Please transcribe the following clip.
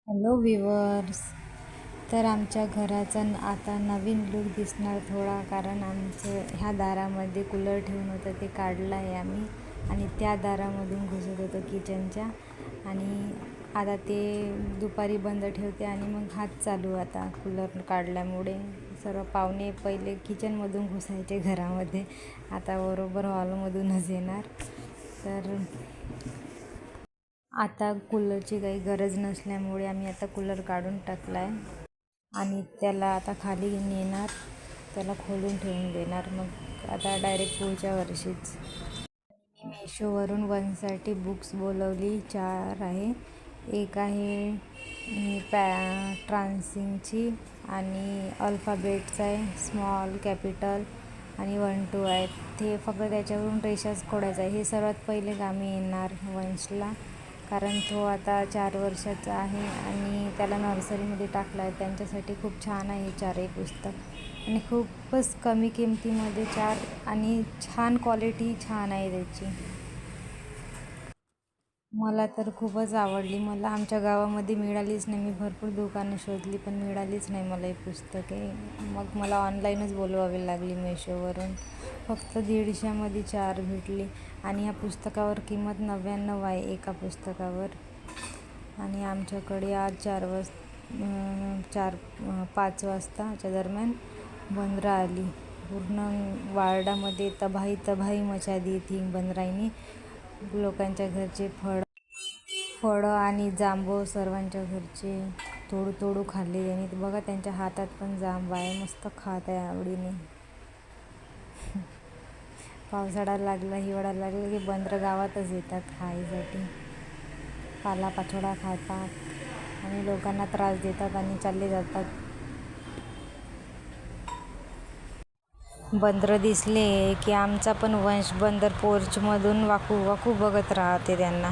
Hello viewers. तर आमच्या घराचा आता नवीन लूक दिसणार थोडा, कारण आमचं ह्या दारामध्ये कूलर ठेवून होतं ते काढलं आहे आम्ही, आणि त्या दारामधून घुसत होतं किचनच्या. आणि आता ते दुपारी बंद ठेवते आणि मग हात चालू. आता कूलर काढल्यामुळे सर्व पाहुणे पहिले किचनमधून घुसायचे घरामध्ये, आता बरोबर हॉलमधूनच येणार. तर आता कूलरची काही गरज नसल्यामुळे आम्ही आता कूलर काढून टाकला आहे आणि त्याला आता खाली नेणार, त्याला खोलून ठेवून देणार. मग आता डायरेक्ट पुढच्या वर्षीच. मी मेशोवरून वनसाठी बुक्स बोलवली, 4 आहे. एक आहे ट्रान्सिंगची आणि अल्फाबेटचा आहे, स्मॉल, कॅपिटल आणि 1 2 आहेत. ते फक्त त्याच्यावरून रेषाच खोडायचा आहे. हे सर्वात पहिले कामी येणार वंशला, कारण तो आता 4 वर्षाचा आहे आणि त्याला नर्सरीमध्ये टाकलं आहे. त्यांच्यासाठी खूप छान आहे हे 4ही पुस्तक, आणि खूपच कमी किमतीमध्ये 4, आणि छान क्वालिटी छान आहे त्याची. मला तर खूपच आवडली. मला आमच्या गावामध्ये मिळालीच नाही. मी भरपूर दुकानं शोधली पण मिळालीच नाही मला ही पुस्तके. मग मला ऑनलाईनच बोलवावी लागली मेशोवरून. फक्त 150मध्ये 4 भेटली, आणि ह्या पुस्तकावर किंमत 99 आहे एका पुस्तकावर. आणि आमच्याकडे आज 5 वाजताच्या दरम्यान बंदरं आली. पूर्ण वार्डामध्ये तबाही मचा दी थी बंदरांनी. लोकांच्या घरचे फळं आणि जांभूळ सर्वांच्या घरचे तोडू खाल्ले त्यांनी. बघा, त्यांच्या हातात पण जांब आहे, मस्त खात आहे आवडीने. पावसाळा लागला, हिवाळा लागला की बंदरं गावातच येतात खायसाठी. पालापाचोळा खातात आणि लोकांना त्रास देतात आणि चालले जातात. बंदरं दिसले की आमचा पण वंश बंदर पोर्चमधून वाकू बघत राहते त्यांना.